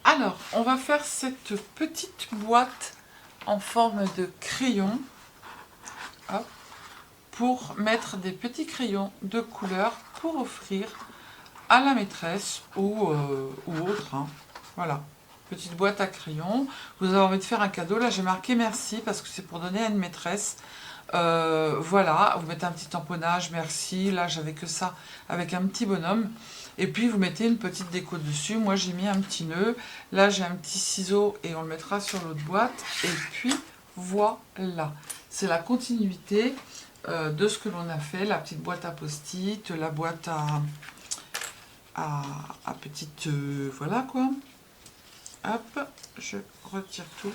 Alors, on va faire cette petite boîte en forme de crayon. Hop, pour mettre des petits crayons de couleur pour offrir à la maîtresse ou autre. Hein. Voilà, petite boîte à crayons. Vous avez envie de faire un cadeau. Là, j'ai marqué merci parce que c'est pour donner à une maîtresse. Voilà, vous mettez un petit tamponnage, merci. Là, j'avais que ça avec un petit bonhomme. Et puis, vous mettez une petite déco dessus. Moi, j'ai mis un petit nœud. Là, j'ai un petit ciseau et on le mettra sur l'autre boîte. Et puis, voilà. C'est la continuité de ce que l'on a fait. La petite boîte à post-it, la boîte à petite... voilà, quoi. Hop, je retire tout.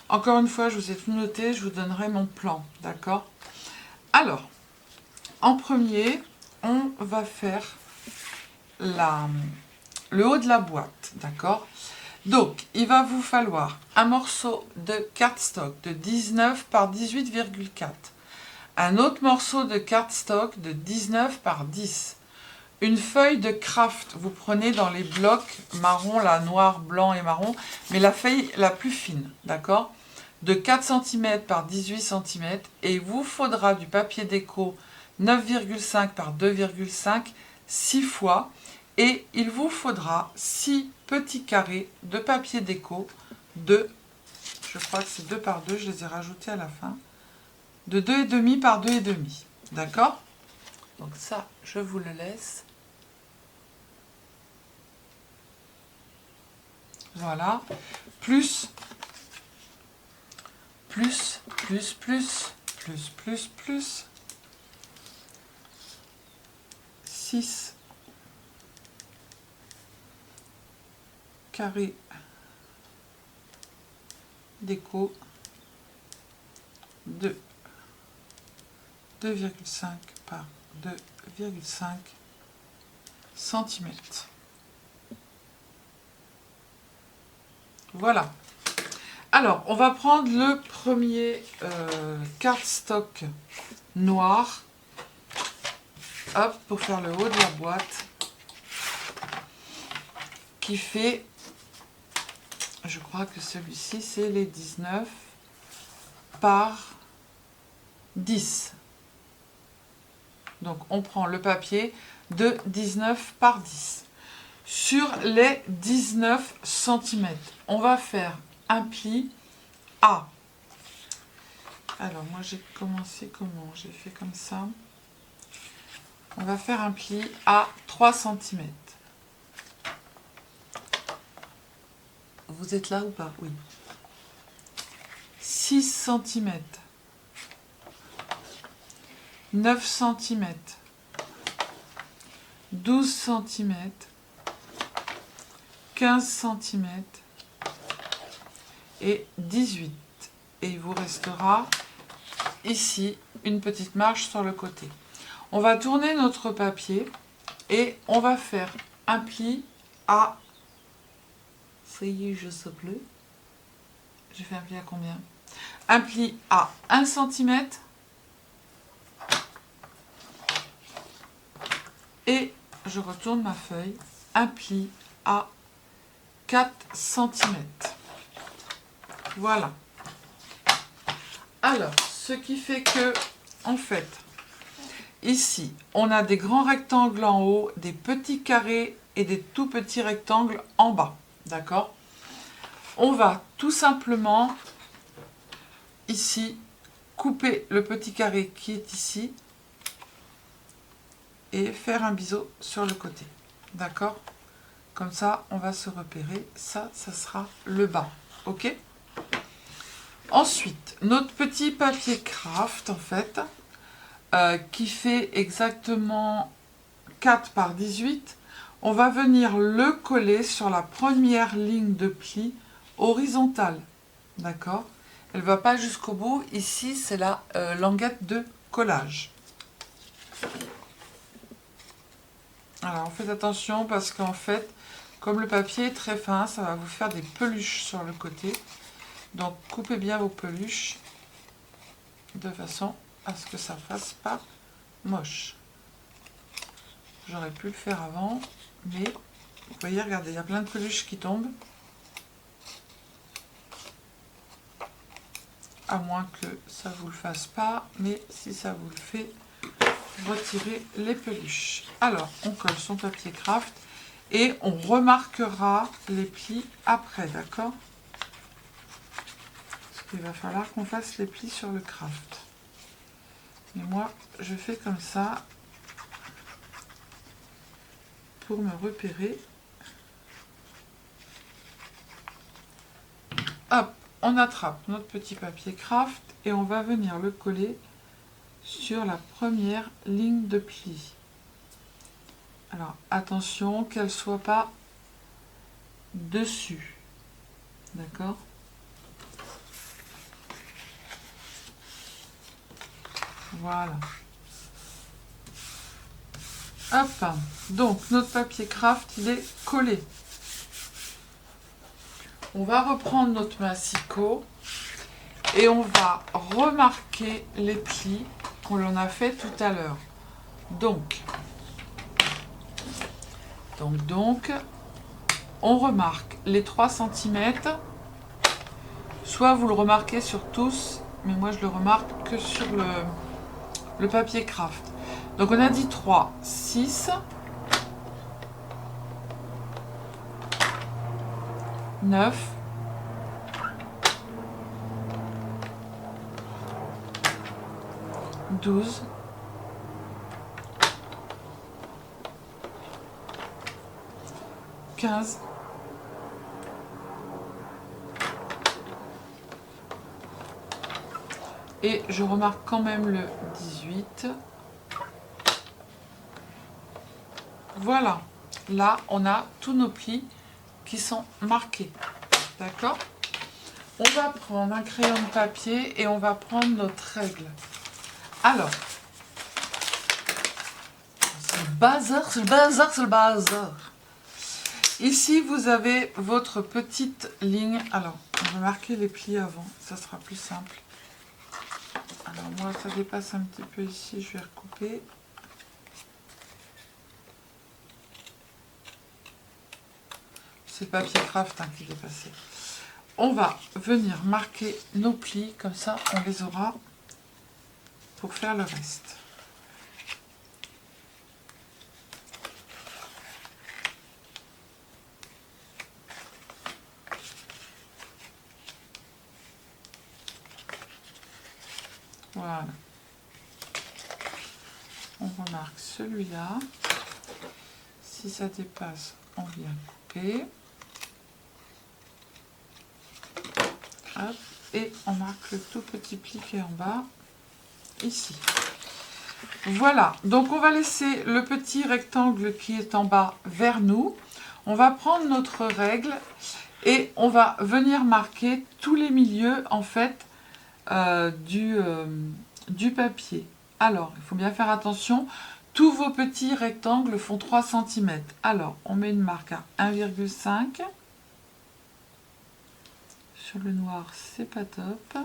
Encore une fois, je vous ai tout noté, je vous donnerai mon plan, d'accord? Alors, en premier, on va faire le haut de la boîte, d'accord? Donc, il va vous falloir un morceau de cardstock de 19 par 18,4, un autre morceau de cardstock de 19 par 10, une feuille de craft, vous prenez dans les blocs marron, là, noir, blanc et marron, mais la feuille la plus fine, d'accord? De 4 cm par 18 cm, et il vous faudra du papier déco 9,5 par 2,5 6 fois, et il vous faudra 6 petits carrés de papier déco de, je crois que c'est 2 par 2, je les ai rajoutés à la fin, de 2,5 par 2,5, d'accord? Donc ça, je vous le laisse. Voilà, plus 6 carrés déco de 2,5 par 2,5 cm. Voilà. Alors, on va prendre le premier cardstock noir. Hop, pour faire le haut de la boîte. Qui fait, je crois que celui-ci, c'est les 19 par 10. Donc, on prend le papier de 19 par 10. Sur les 19 cm, on va faire un pli à. Alors, moi, j'ai commencé comment? J'ai fait comme ça. On va faire un pli à 3 cm. Vous êtes là ou pas? Oui. 6 cm. 9 cm. 12 cm. 15 cm. Et 18. Et il vous restera ici une petite marge sur le côté. On va tourner notre papier et on va faire un pli à... Ça y est, je sais plus. J'ai fait un pli à combien? Un pli à 1 cm et je retourne ma feuille. Un pli à 4 cm. Voilà. Alors, ce qui fait que, en fait, ici, on a des grands rectangles en haut, des petits carrés et des tout petits rectangles en bas. D'accord? On va tout simplement, ici, couper le petit carré qui est ici et faire un biseau sur le côté. D'accord? Comme ça, on va se repérer. Ça sera le bas. Ok? Ensuite, notre petit papier craft, en fait, qui fait exactement 4 par 18, on va venir le coller sur la première ligne de pli horizontale. D'accord? Elle ne va pas jusqu'au bout. Ici, c'est la languette de collage. Alors, faites attention parce qu'en fait, comme le papier est très fin, ça va vous faire des peluches sur le côté. Donc, coupez bien vos peluches de façon à ce que ça ne fasse pas moche. J'aurais pu le faire avant, mais vous voyez, regardez, il y a plein de peluches qui tombent. à moins que ça ne vous le fasse pas, mais si ça vous le fait, retirez les peluches. Alors, on colle son papier craft et on remarquera les plis après, d'accord? Parce qu'il va falloir qu'on fasse les plis sur le craft. Et moi, je fais comme ça pour me repérer. Hop, on attrape notre petit papier craft et on va venir le coller sur la première ligne de pli. Alors, attention qu'elle ne soit pas dessus. D'accord? Voilà. Hop, donc notre papier craft, il est collé. On va reprendre notre massicot et on va remarquer les plis qu'on l'on a fait tout à l'heure. Donc, on remarque les 3 cm. Soit vous le remarquez sur tous, mais moi je le remarque que sur le papier craft. Donc on a dit 3, 6, 9, 12, 15, et je remarque quand même le 18. Voilà, là on a tous nos plis qui sont marqués. D'accord? On va prendre un crayon de papier et on va prendre notre règle. Alors, c'est le bazar, c'est le bazar, c'est le bazar. Ici, vous avez votre petite ligne. Alors, on va marquer les plis avant, ça sera plus simple. Alors moi, ça dépasse un petit peu ici, je vais recouper. C'est le papier craft qui est dépassé. On va venir marquer nos plis, comme ça on les aura pour faire le reste. Voilà. On remarque celui-là. Si ça dépasse, on vient couper. Hop, et on marque le tout petit pli qui est en bas, ici. Voilà, donc on va laisser le petit rectangle qui est en bas vers nous. On va prendre notre règle et on va venir marquer tous les milieux en fait du papier. Alors, il faut bien faire attention, tous vos petits rectangles font 3 cm. Alors, on met une marque à 1,5. Sur le noir, c'est pas top.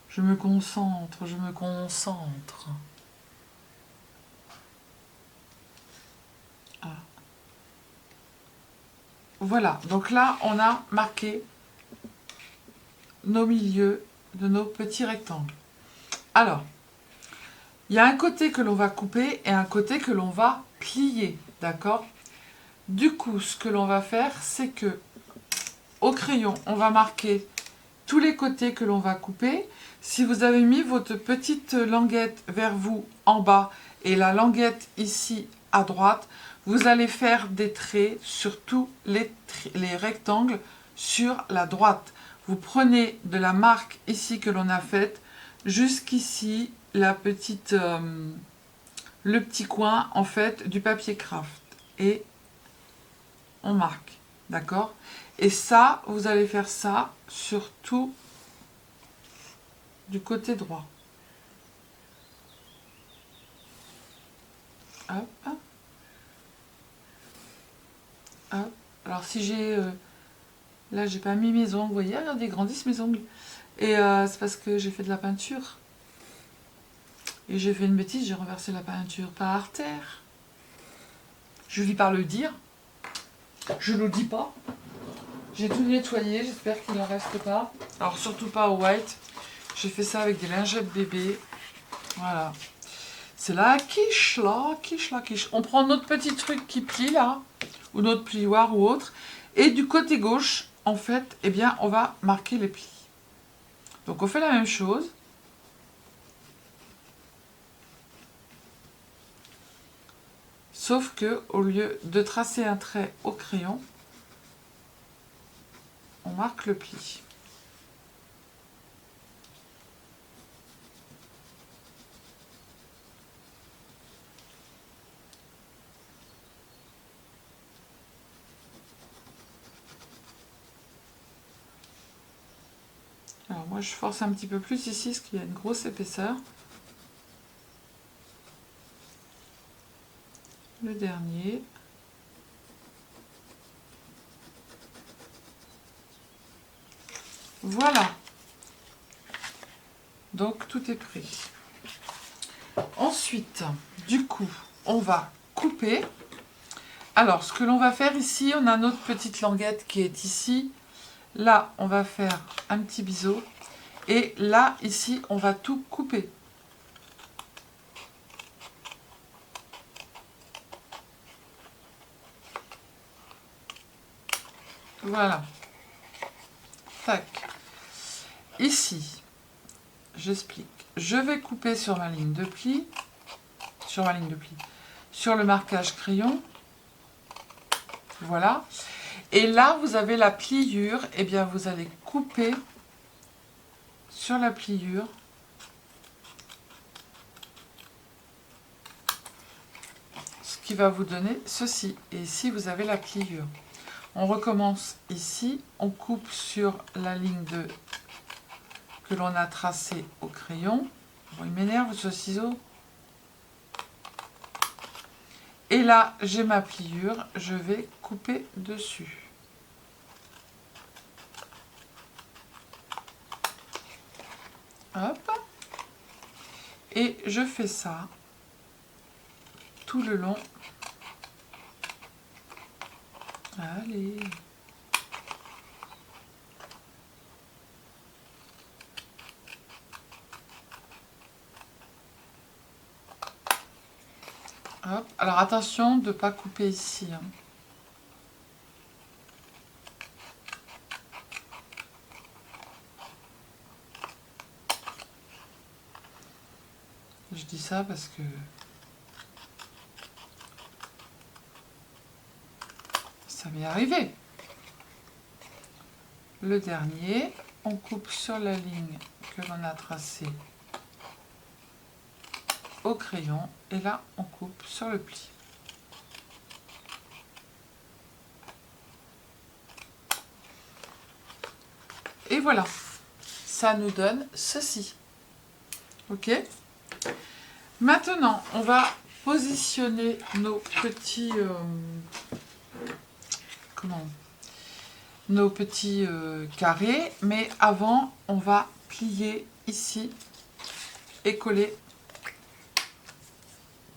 Je me concentre, je me concentre. Ah. Voilà, donc là, on a marqué nos milieux de nos petits rectangles. Alors, il y a un côté que l'on va couper et un côté que l'on va plier, d'accord? Du coup, ce que l'on va faire, c'est que au crayon, on va marquer tous les côtés que l'on va couper. Si vous avez mis votre petite languette vers vous en bas et la languette ici à droite, vous allez faire des traits sur tous les rectangles sur la droite. Vous prenez de la marque ici que l'on a faite jusqu'ici, la petite, le petit coin en fait du papier craft et on marque, d'accord? Et ça, vous allez faire ça sur tout du côté droit. Hop. Hop. Alors si j'ai... là, j'ai pas mis mes ongles. Vous voyez, regardez, ils grandissent mes ongles. Et c'est parce que j'ai fait de la peinture. Et j'ai fait une bêtise, j'ai renversé la peinture par terre. Je lui par le dire. Je ne le dis pas. J'ai tout nettoyé, j'espère qu'il n'en reste pas. Alors surtout pas au white. J'ai fait ça avec des lingettes bébé. Voilà. C'est la quiche, là, quiche, la quiche. On prend notre petit truc qui plie là, ou notre plioir ou autre. Et du côté gauche, en fait, eh bien, on va marquer les plis. Donc on fait la même chose. Sauf que au lieu de tracer un trait au crayon, on marque le pli. Alors moi je force un petit peu plus ici parce qu'il y a une grosse épaisseur. Le dernier. Voilà. Donc tout est pris. Ensuite, du coup, on va couper. Alors, ce que l'on va faire ici, on a notre petite languette qui est ici. Là, on va faire un petit biseau. Et là, ici, on va tout couper. Voilà. Tac. Ici, j'explique. Je vais couper sur ma ligne de pli. Sur le marquage crayon. Voilà. Et là, vous avez la pliure. Eh bien, vous allez couper sur la pliure. Ce qui va vous donner ceci. Et ici, vous avez la pliure. On recommence ici. On coupe sur la ligne que l'on a tracée au crayon. Bon, il m'énerve ce ciseau. Et là, j'ai ma pliure. Je vais couper dessus. Hop. Et je fais ça tout le long. Allez. Hop. Alors attention de ne pas couper ici. Hein. Je dis ça parce que ça m'est arrivé. Le dernier, on coupe sur la ligne que l'on a tracée au crayon. Et là, on coupe sur le pli. Et voilà. Ça nous donne ceci. Ok ? Maintenant, on va positionner nos petits... nos petits carrés. Mais avant, on va plier ici et coller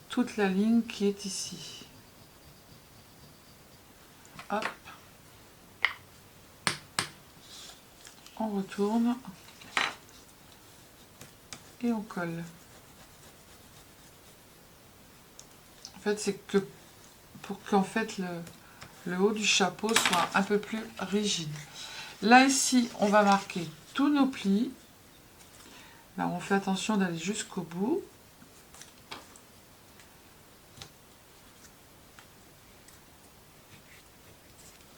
toute la ligne qui est ici. Hop. On retourne et on colle. En fait, c'est que pour qu'en fait le haut du chapeau soit un peu plus rigide. Là, ici, on va marquer tous nos plis. Là, on fait attention d'aller jusqu'au bout.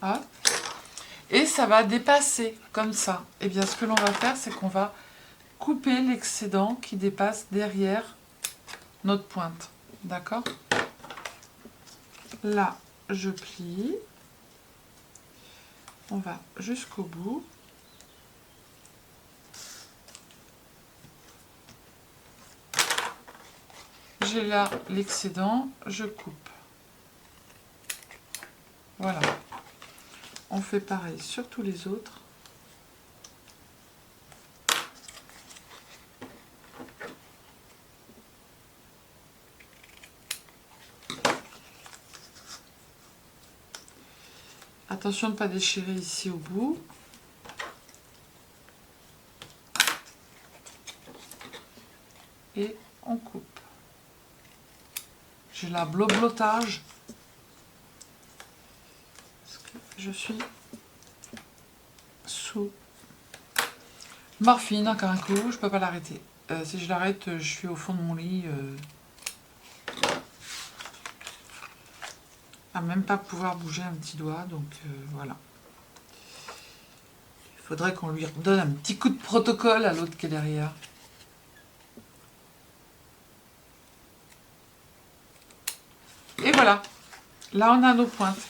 Hop. Et ça va dépasser comme ça. Et bien, ce que l'on va faire, c'est qu'on va couper l'excédent qui dépasse derrière notre pointe. D'accord ? Là, je plie. On va jusqu'au bout. J'ai là l'excédent, je coupe. Voilà. On fait pareil sur tous les autres. Attention de ne pas déchirer ici au bout. Et on coupe. J'ai la bloblotage. Parce que je suis sous morphine, encore un coup, je peux pas l'arrêter. Si je l'arrête, je suis au fond de mon lit. À même pas pouvoir bouger un petit doigt, donc voilà. Il faudrait qu'on lui redonne un petit coup de protocole à l'autre qui est derrière. Et voilà, là on a nos pointes.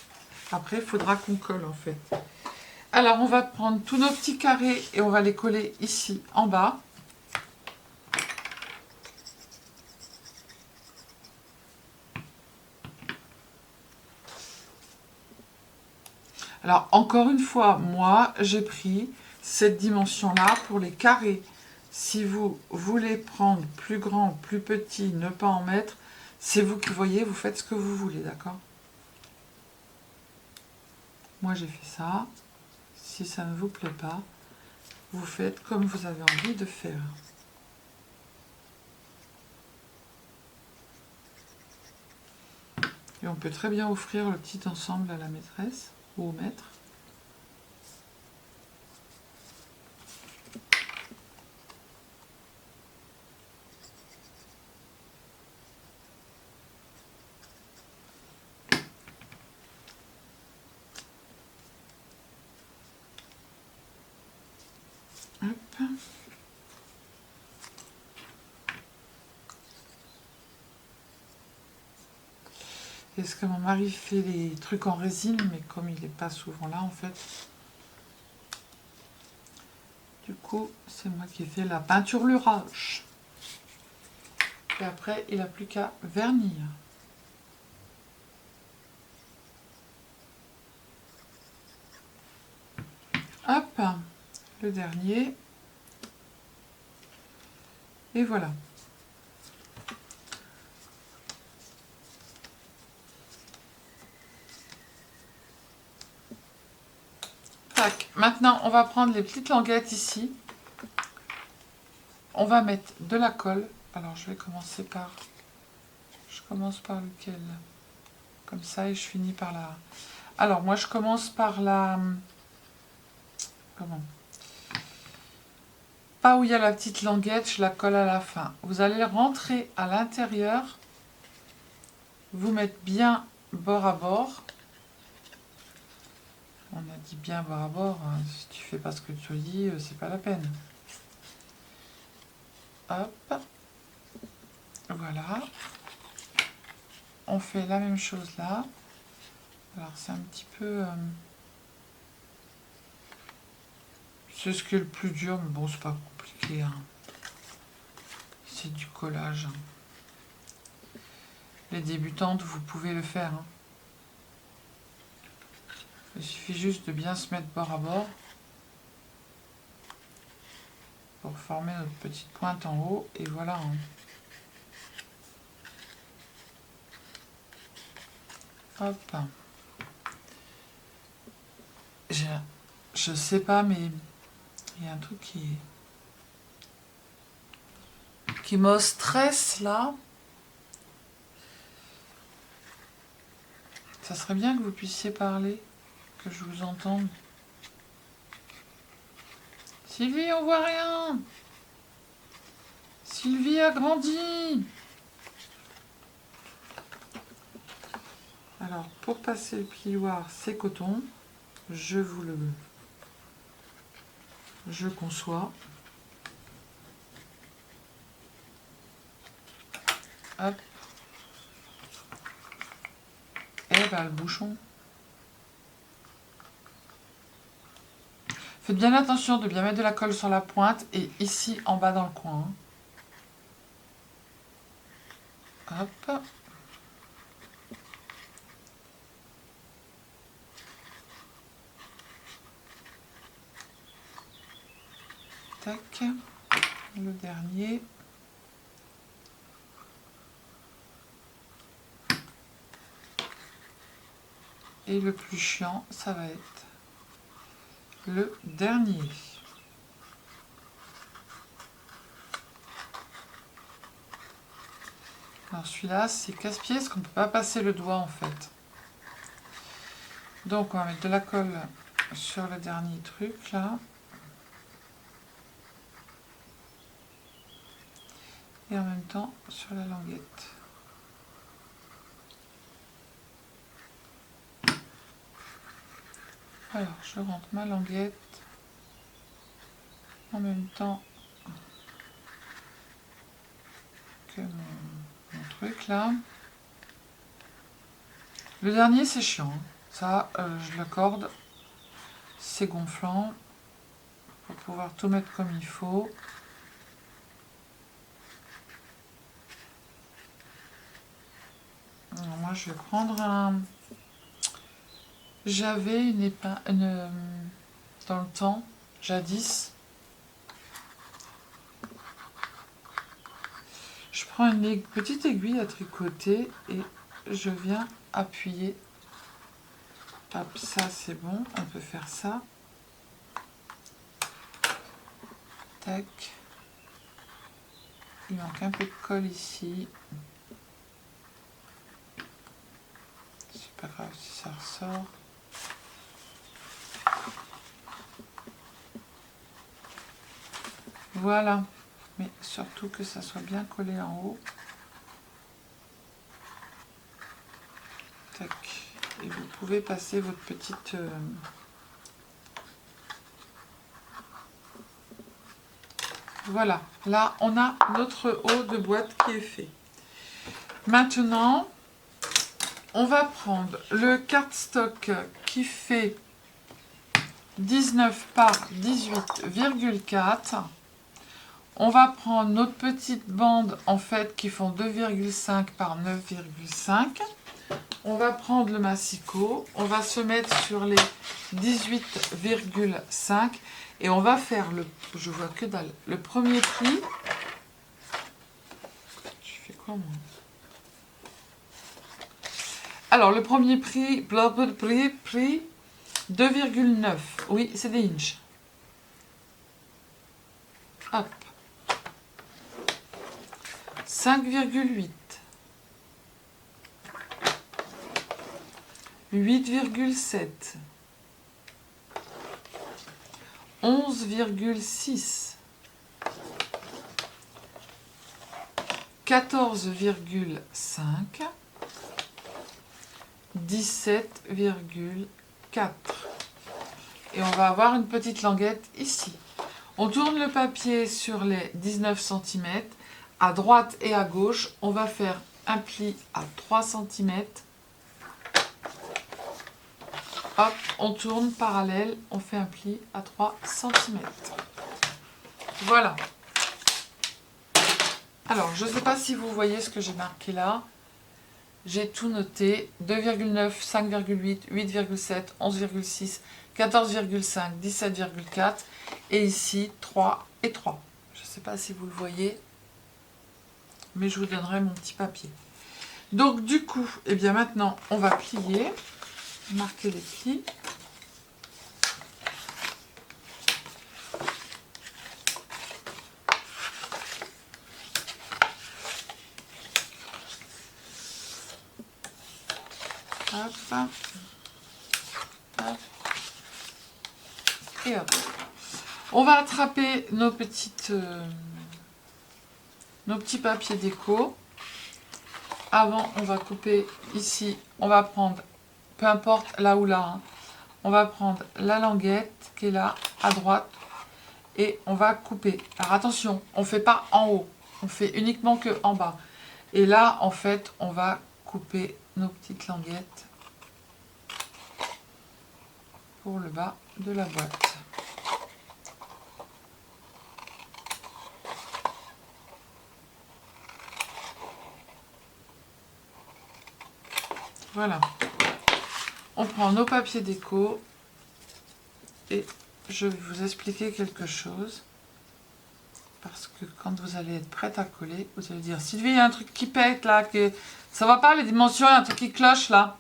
Après, il faudra qu'on colle en fait. Alors, on va prendre tous nos petits carrés et on va les coller ici en bas. Alors, encore une fois, moi, j'ai pris cette dimension-là pour les carrés. Si vous voulez prendre plus grand, plus petit, ne pas en mettre, c'est vous qui voyez, vous faites ce que vous voulez, d'accord? Moi, j'ai fait ça. Si ça ne vous plaît pas, vous faites comme vous avez envie de faire. Et on peut très bien offrir le petit ensemble à la maîtresse ou au maître. Hop. Est-ce que mon mari fait les trucs en résine, mais comme il n'est pas souvent là en fait, du coup c'est moi qui ai fait la peinturlurage. Et après il n'a plus qu'à vernir. Hop, le dernier. Et voilà. Tac. Maintenant, on va prendre les petites languettes ici. On va mettre de la colle. Alors, je vais commencer par... Je commence par lequel? Comme ça, et je finis par la... Alors, moi, je commence par la... Comment? Pas où il y a la petite languette, je la colle à la fin. Vous allez rentrer à l'intérieur. Vous mettre bien bord à bord. On a dit bien bord à bord. Hein. Si tu fais pas ce que tu dis, c'est pas la peine. Hop. Voilà. On fait la même chose là. Alors c'est un petit peu... c'est ce qui est le plus dur, mais bon, c'est pas compliqué. Hein. C'est du collage. Hein. Les débutantes, vous pouvez le faire. Hein. Il suffit juste de bien se mettre bord à bord pour former notre petite pointe en haut. Et voilà. Hein. Hop. Je sais pas, mais il y a un truc qui me stresse là. Ça serait bien que vous puissiez parler, que je vous entende. Sylvie, on voit rien. Sylvie a grandi. Alors, pour passer le plioir, c'est coton. Je conçois. Hop. Et ben, le bouchon. Faites bien attention de bien mettre de la colle sur la pointe et ici en bas dans le coin. Hop. Tac. Le dernier. Et le plus chiant, ça va être le dernier. Alors celui-là, c'est casse-pied parce qu'on ne peut pas passer le doigt en fait. Donc on va mettre de la colle sur le dernier truc là. Et en même temps sur la languette. Alors je rentre ma languette en même temps que mon truc là. Le dernier c'est chiant, ça je l'accorde, c'est gonflant pour pouvoir tout mettre comme il faut. Alors moi je vais prendre un... J'avais une épingle dans le temps, jadis. Je prends une petite aiguille à tricoter et je viens appuyer. Hop, ça c'est bon, on peut faire ça. Tac. Il manque un peu de colle ici. C'est pas grave si ça ressort. Voilà. Mais surtout que ça soit bien collé en haut. Tac. Et vous pouvez passer votre petite... Voilà. Là, on a notre haut de boîte qui est fait. Maintenant, on va prendre le cardstock qui fait 19 par 18,4. On va prendre notre petite bande en fait qui font 2,5 par 9,5. On va prendre le massicot, on va se mettre sur les 18,5 et on va faire le, je vois que dalle, le premier pli. Je fais quoi moi? Alors le premier prix 2,9. Oui, c'est des inches. Hop. 5,8. 8,7. 11,6. 14,5. 17,4. Et on va avoir une petite languette ici. On tourne le papier sur les 19 cm. À droite et à gauche, on va faire un pli à 3 cm. Hop, on tourne parallèle, on fait un pli à 3 cm. Voilà. Alors, je ne sais pas si vous voyez ce que j'ai marqué là. J'ai tout noté. 2,9, 5,8, 8,7, 11,6, 14,5, 17,4. Et ici, 3 et 3. Je ne sais pas si vous le voyez. Mais je vous donnerai mon petit papier. Donc, du coup, eh bien maintenant, on va plier. Marquer les plis. Hop, hop, et hop. On va attraper nos petits papiers déco. Avant, on va couper ici. On va prendre, peu importe là ou là, hein, on va prendre la languette qui est là, à droite, et on va couper. Alors attention, on ne fait pas en haut, on fait uniquement que en bas. Et là, en fait, on va couper nos petites languettes pour le bas de la boîte. Voilà. On prend nos papiers déco et je vais vous expliquer quelque chose. Parce que quand vous allez être prête à coller, vous allez dire, Sylvie, il y a un truc qui pète là, que ça va pas les dimensions, il y a un truc qui cloche là.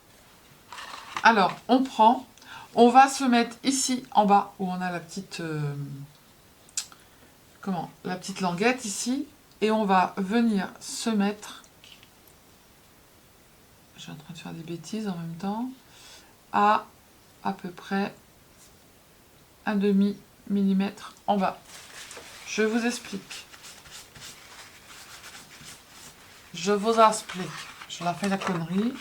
Alors, on prend, on va se mettre ici en bas où on a la petite, la petite languette ici, et on va venir se mettre, je suis en train de faire des bêtises en même temps, à peu près 1/2 millimètre en bas. Je vous explique. Je vous explique. Je la fais la connerie.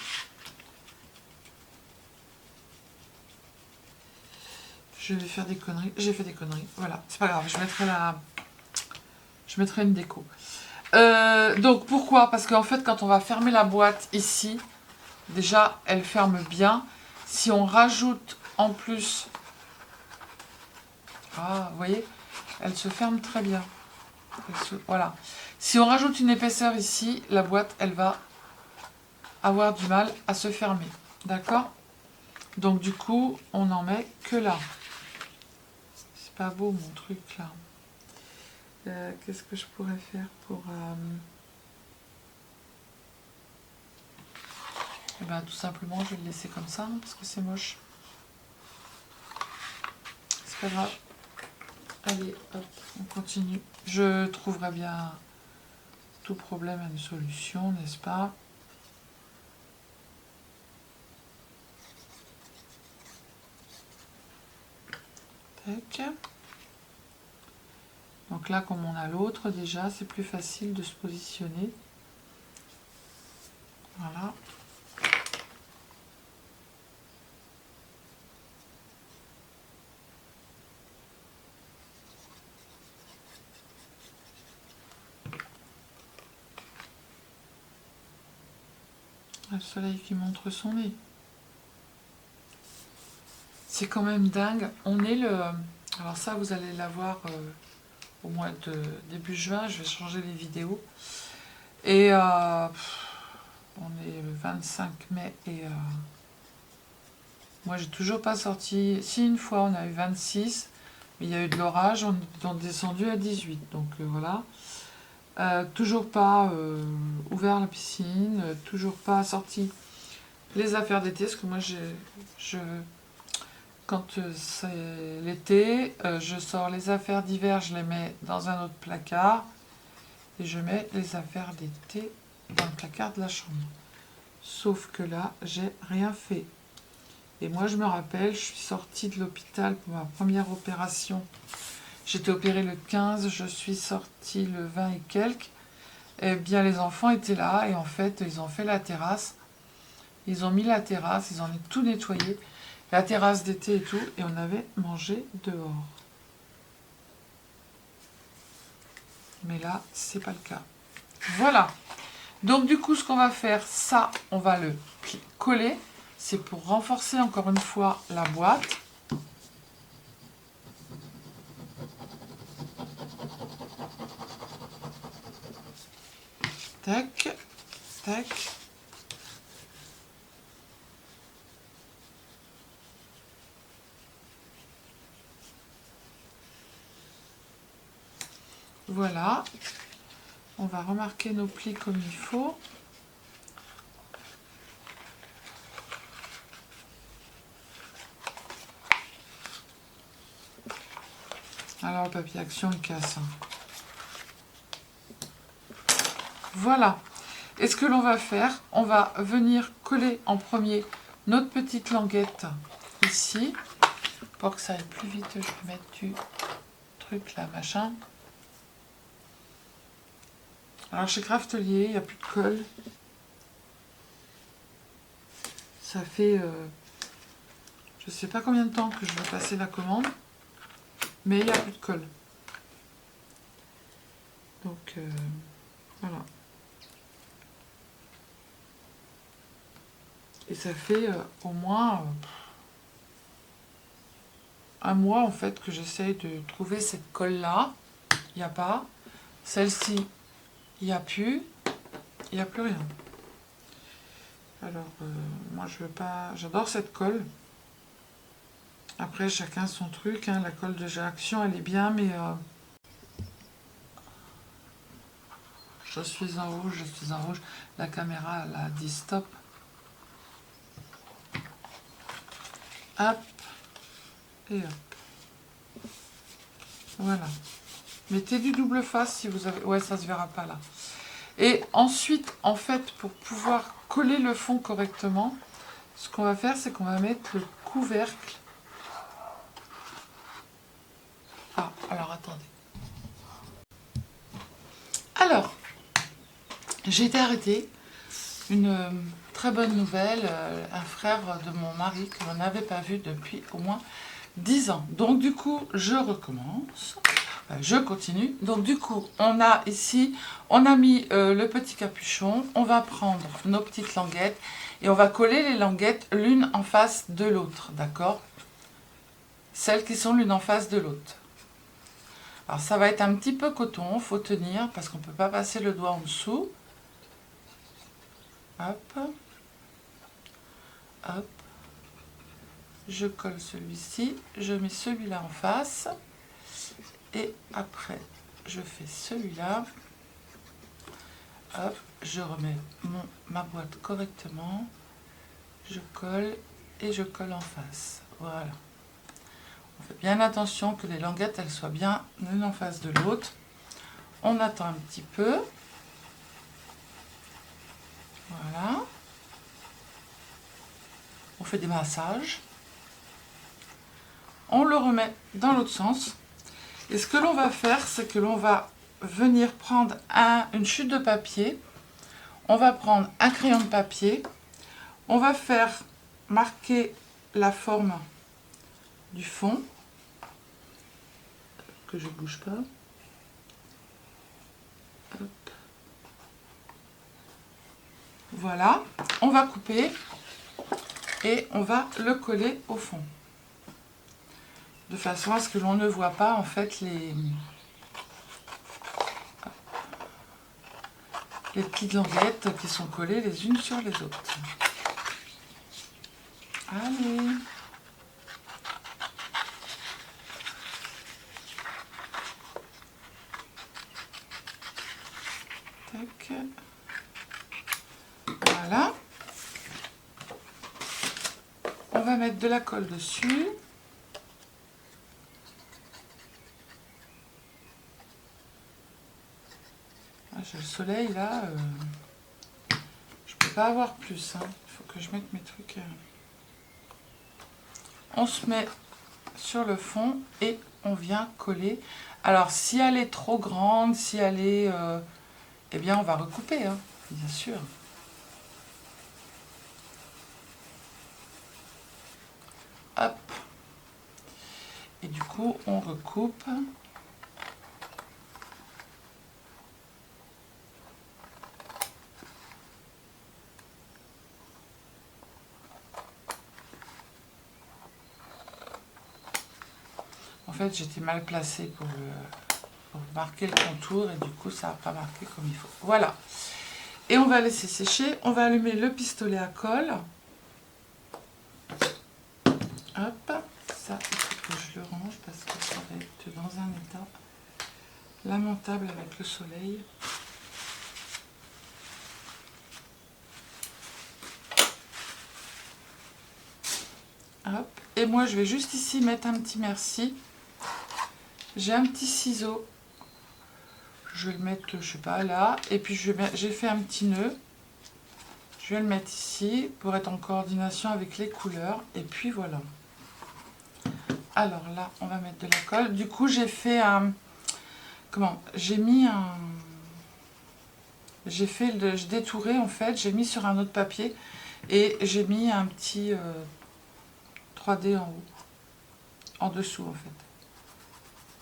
Je vais faire des conneries. J'ai fait des conneries. Voilà, c'est pas grave. Je mettrai une déco. Donc pourquoi? Parce qu'en fait, quand on va fermer la boîte ici, déjà, elle ferme bien. Si on rajoute en plus... Ah, vous voyez, elle se ferme très bien. Voilà. Si on rajoute une épaisseur ici, la boîte, elle va avoir du mal à se fermer. D'accord? Donc du coup, on n'en met que là. C'est pas beau mon truc là. Qu'est-ce que je pourrais faire pour... Eh ben, tout simplement, je vais le laisser comme ça, hein, parce que c'est moche. C'est pas grave. Allez, hop, on continue. Je trouverai bien tout problème à une solution, n'est-ce pas? Tac. Donc là, comme on a l'autre, déjà, c'est plus facile de se positionner. Voilà. Le soleil qui montre son nez. C'est quand même dingue. On est le... Alors ça, vous allez l'avoir au mois de début juin. Je vais changer les vidéos. Et on est le 25 mai et moi j'ai toujours pas sorti. Si une fois on a eu 26, mais il y a eu de l'orage, on est descendu à 18. Donc voilà. Toujours pas ouvert la piscine, toujours pas sorti les affaires d'été, parce que moi quand c'est l'été, je sors les affaires d'hiver, je les mets dans un autre placard et je mets les affaires d'été dans le placard de la chambre. Sauf que là, j'ai rien fait. Et moi, je me rappelle, je suis sortie de l'hôpital pour ma première opération. J'étais opérée le 15, je suis sortie le 20 et quelques. Eh bien, les enfants étaient là et en fait, ils ont fait la terrasse. Ils ont mis la terrasse, ils ont tout nettoyé. La terrasse d'été et tout, et on avait mangé dehors. Mais là, c'est pas le cas. Voilà. Donc du coup, ce qu'on va faire, ça, on va le coller. C'est pour renforcer encore une fois la boîte. Tac, tac. Voilà. On va remarquer nos plis comme il faut. Alors le papier action il casse. Voilà. Et ce que l'on va faire, on va venir coller en premier notre petite languette ici. Pour que ça aille plus vite, je vais mettre du truc là, machin. Alors chez Craftelier, il n'y a plus de colle. Ça fait je sais pas combien de temps que je vais passer la commande, mais il n'y a plus de colle. Donc voilà. Et ça fait au moins un mois en fait que j'essaye de trouver cette colle là. Il n'y a pas. Celle-ci, il n'y a plus. Il n'y a plus rien. Alors moi je veux pas. J'adore cette colle. Après chacun son truc. Hein. La colle de Géaction elle est bien, mais je suis en rouge, je suis en rouge. La caméra elle a dit stop. Hop. Et hop. Voilà. Mettez du double face si vous avez... Ouais, ça se verra pas là. Et ensuite, en fait, pour pouvoir coller le fond correctement, ce qu'on va faire, c'est qu'on va mettre le couvercle. Ah, alors attendez. Alors, j'ai été arrêtée. Une très bonne nouvelle, un frère de mon mari que l'on n'avait pas vu depuis au moins 10 ans. Donc du coup, je recommence. Je continue. Donc du coup, on a ici, on a mis le petit capuchon. On va prendre nos petites languettes et on va coller les languettes l'une en face de l'autre, d'accord? Celles qui sont l'une en face de l'autre. Alors ça va être un petit peu coton, faut tenir parce qu'on ne peut pas passer le doigt en dessous. Hop. Hop. Je colle celui-ci, je mets celui-là en face. Et après, je fais celui-là. Hop, je remets ma boîte correctement. Je colle et je colle en face. Voilà. On fait bien attention que les languettes, elles soient bien l'une en face de l'autre. On attend un petit peu. Voilà. On fait des massages. On le remet dans l'autre sens. Et ce que l'on va faire, c'est que l'on va venir prendre une chute de papier. On va prendre un crayon de papier. On va faire marquer la forme du fond. Que je ne bouge pas. Hop. Voilà. On va couper et on va le coller au fond. De façon à ce que l'on ne voit pas en fait les petites languettes qui sont collées les unes sur les autres. Allez. Tac. Voilà. On va mettre de la colle dessus. J'ai le soleil là, je peux pas avoir plus, hein. Il faut que je mette mes trucs. On se met sur le fond et on vient coller. Alors si elle est trop grande, si elle est... eh bien on va recouper, hein, bien sûr. Hop. Et du coup on recoupe. En fait, j'étais mal placée pour marquer le contour et du coup, ça n'a pas marqué comme il faut. Voilà. Et on va laisser sécher. On va allumer le pistolet à colle. Hop. Ça, il faut que je le range parce que ça va être dans un état lamentable avec le soleil. Hop. Et moi, je vais juste ici mettre un petit merci. J'ai un petit ciseau, je vais le mettre, je sais pas, là, et puis j'ai fait un petit nœud, je vais le mettre ici pour être en coordination avec les couleurs, et puis voilà. Alors là, on va mettre de la colle. Du coup, j'ai fait un... Comment? J'ai mis un... J'ai fait le... Je détourais, en fait, j'ai mis sur un autre papier, et j'ai mis un petit 3D en haut, en dessous, en fait.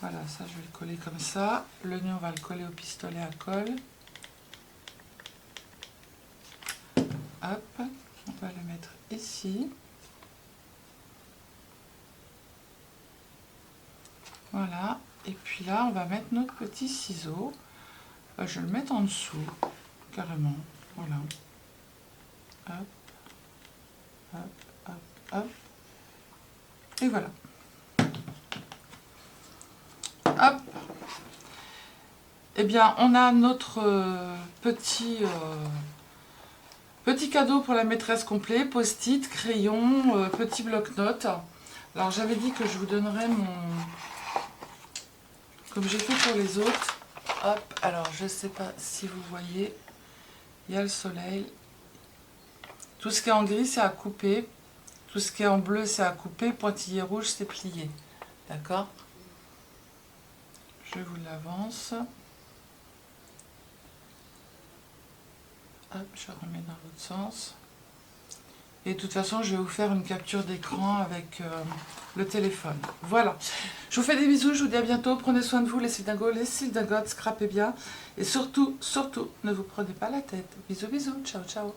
Voilà, ça je vais le coller comme ça. Le nœud, on va le coller au pistolet à colle. Hop, on va le mettre ici. Voilà, et puis là, on va mettre notre petit ciseau. Je vais le mettre en dessous, carrément. Voilà. Hop, hop, hop, hop. Et voilà. Hop. Eh bien, on a notre petit cadeau pour la maîtresse complet, post-it, crayon, petit bloc-notes. Alors j'avais dit que je vous donnerais mon... Comme j'ai fait pour les autres. Hop, alors je ne sais pas si vous voyez. Il y a le soleil. Tout ce qui est en gris, c'est à couper. Tout ce qui est en bleu, c'est à couper. Pointillé rouge, c'est plié. D'accord? Je vous l'avance. Hop, je remets dans l'autre sens. Et de toute façon, je vais vous faire une capture d'écran avec le téléphone. Voilà. Je vous fais des bisous, je vous dis à bientôt. Prenez soin de vous, les sildingos, les sildagotes, scrapez bien. Et surtout, surtout, ne vous prenez pas la tête. Bisous, bisous. Ciao, ciao.